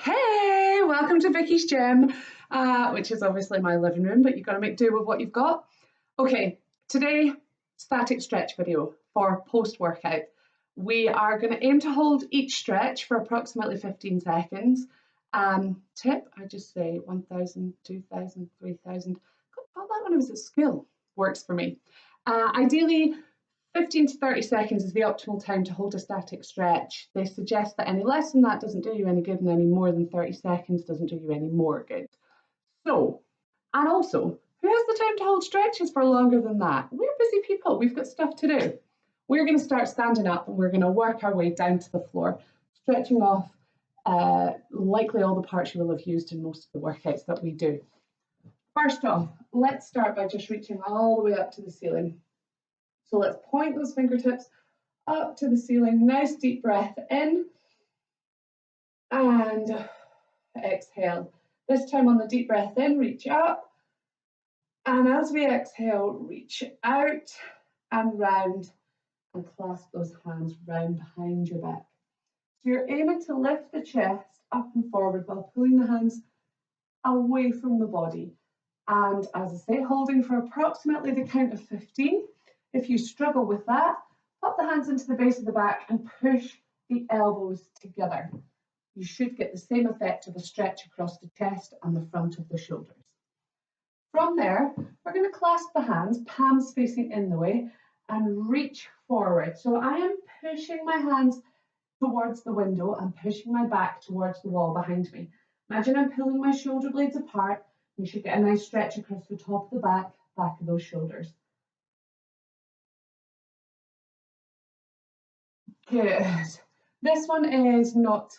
Hey, welcome to Vicky's Gym, which is obviously my living room, but you've got to make do with what you've got. Okay, today, static stretch video for post-workout. We are going to aim to hold each stretch for approximately 15 seconds. Tip, I just say 1,000, 2,000, 3,000. God, that one was a skill. Works for me. Ideally, 15 to 30 seconds is the optimal time to hold a static stretch. They suggest that any less than that doesn't do you any good and any more than 30 seconds doesn't do you any more good. So, and also, who has the time to hold stretches for longer than that? We're busy people, we've got stuff to do. We're going to start standing up and we're going to work our way down to the floor, stretching off likely all the parts you will have used in most of the workouts that we do. First off, let's start by just reaching all the way up to the ceiling. So let's point those fingertips up to the ceiling. Nice deep breath in and exhale. This time on the deep breath in, reach up. And as we exhale, reach out and round and clasp those hands round behind your back. So you're aiming to lift the chest up and forward while pulling the hands away from the body. And as I say, holding for approximately the count of 15. If you struggle with that, pop the hands into the base of the back and push the elbows together. You should get the same effect of a stretch across the chest and the front of the shoulders. From there, we're going to clasp the hands, palms facing in the way, and reach forward. So I am pushing my hands towards the window and pushing my back towards the wall behind me. Imagine I'm pulling my shoulder blades apart. You should get a nice stretch across the top of the back of those shoulders. Good. This one is not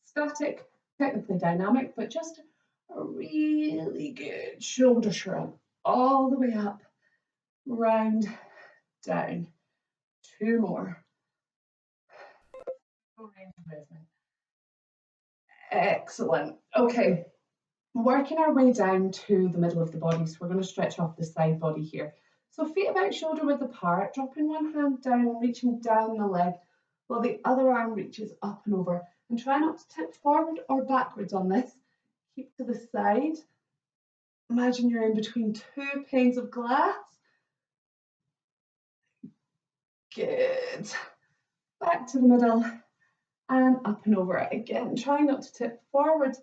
static, technically dynamic, but just a really good shoulder shrug all the way up, round, down. Two more. Excellent. Okay, working our way down to the middle of the body. So we're going to stretch off the side body here. So feet about shoulder width apart, dropping one hand down and reaching down the leg while the other arm reaches up and over. And try not to tip forward or backwards on this. Keep to the side. Imagine you're in between two panes of glass. Good. Back to the middle and up and over again. Try not to tip forward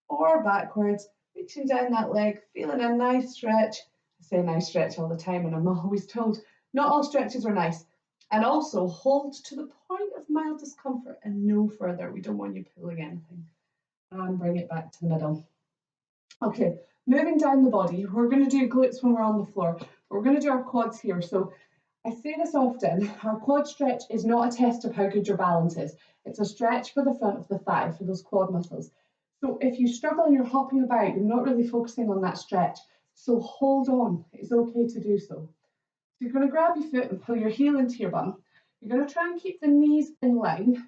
or backwards. Reaching down that leg, feeling a nice stretch. I say nice stretch all the time and I'm always told not all stretches are nice. And also hold to the point of mild discomfort and no further. We don't want you pulling anything. And bring it back to the middle. Okay, moving down the body, we're going to do glutes when we're on the floor. We're going to do our quads here. So I say this often, our quad stretch is not a test of how good your balance is. It's a stretch for the front of the thigh, for those quad muscles. So if you struggle and you're hopping about, you're not really focusing on that stretch. So hold on, it's okay to do so. So you're going to grab your foot and pull your heel into your bum. You're going to try and keep the knees in line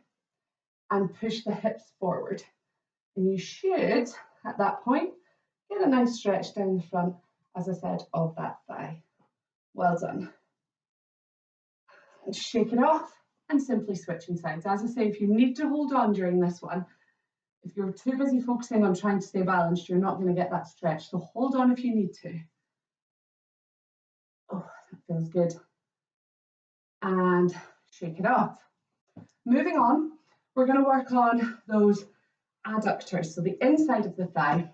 and push the hips forward. And you should, at that point, get a nice stretch down the front, as I said, of that thigh. Well done. And shake it off and simply switching sides. As I say, if you need to hold on during this one, if you're too busy focusing on trying to stay balanced, you're not going to get that stretch. So hold on if you need to. Oh, that feels good. And shake it off. Moving on, we're going to work on those adductors, so the inside of the thigh,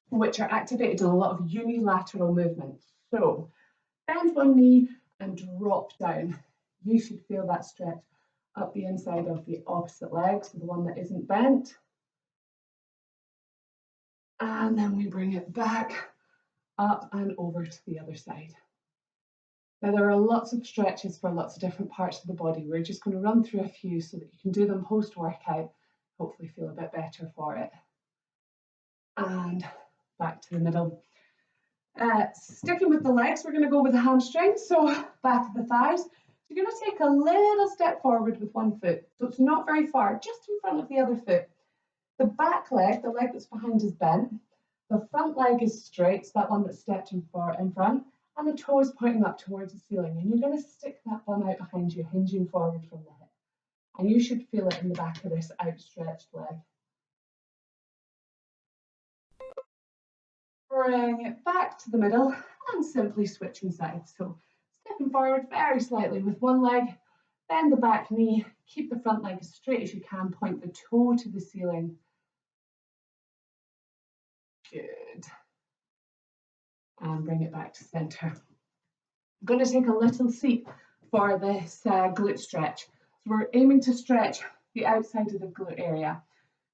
which are activated in a lot of unilateral movements. So bend one knee and drop down. You should feel that stretch up the inside of the opposite leg, so the one that isn't bent. And then we bring it back up and over to the other side. Now there are lots of stretches for lots of different parts of the body. We're just going to run through a few so that you can do them post-workout, hopefully feel a bit better for it. And back to the middle. Sticking with the legs, we're going to go with the hamstrings, so back of the thighs. You're going to take a little step forward with one foot, so it's not very far, just in front of the other foot. The back leg, the leg that's behind, is bent. The front leg is straight, so that one that's stepped in front, and the toe is pointing up towards the ceiling. And you're going to stick that bum out behind you, hinging forward from the hip. And you should feel it in the back of this outstretched leg. bring it back to the middle and simply switching sides. So stepping forward very slightly with one leg, bend the back knee, keep the front leg as straight as you can, point the toe to the ceiling. Good. And bring it back to center. I'm going to take a little seat for this glute stretch. So we're aiming to stretch the outside of the glute area.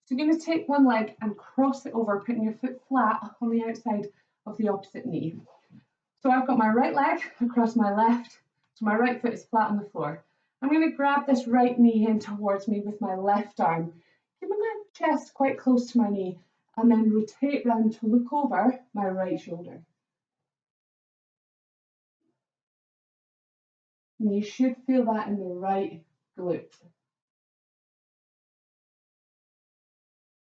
So you're going to take one leg and cross it over, putting your foot flat on the outside of the opposite knee. So I've got my right leg across my left, so my right foot is flat on the floor. I'm going to grab this right knee in towards me with my left arm, keeping my chest quite close to my knee, and then rotate round to look over my right shoulder. And you should feel that in the right glute.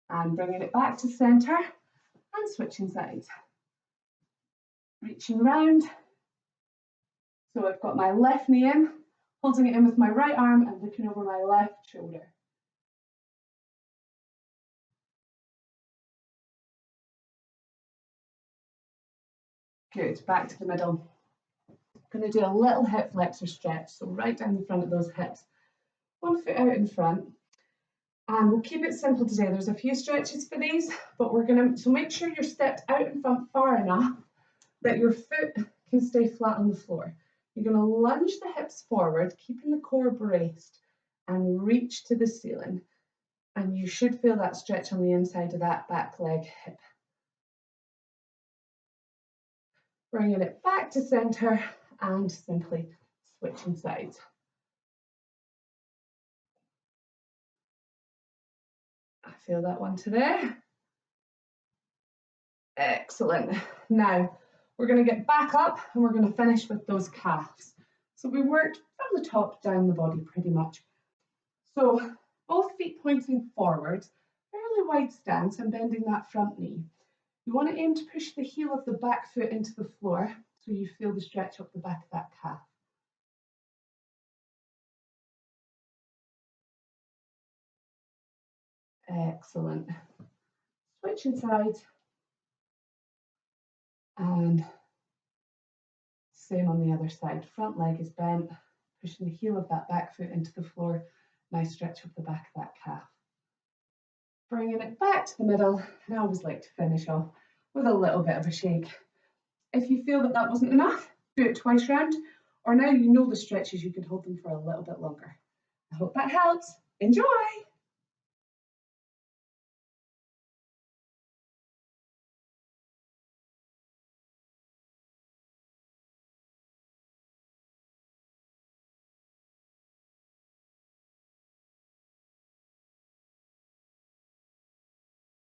And bringing it back to center and switching sides. Reaching round. So I've got my left knee in, holding it in with my right arm and looking over my left shoulder. Good, back to the middle. I'm going to do a little hip flexor stretch, so right down the front of those hips. One foot out in front. And we'll keep it simple today. There's a few stretches for these, but we're going to, so make sure you're stepped out in front far enough that your foot can stay flat on the floor. You're going to lunge the hips forward, keeping the core braced, and reach to the ceiling. And you should feel that stretch on the inside of that back leg hip. Bringing it back to center and simply switching sides. I feel that one today. Excellent. Now we're going to get back up and we're going to finish with those calves. So we worked from the top down the body pretty much. So both feet pointing forward, fairly wide stance and bending that front knee. You want to aim to push the heel of the back foot into the floor so you feel the stretch up the back of that calf. Excellent. Switching sides. And same on the other side. Front leg is bent, pushing the heel of that back foot into the floor. Nice stretch up the back of that calf. Bringing it back to the middle, and I always like to finish off with a little bit of a shake. If you feel that that wasn't enough, do it twice round, or now you know the stretches, you can hold them for a little bit longer. I hope that helps. Enjoy!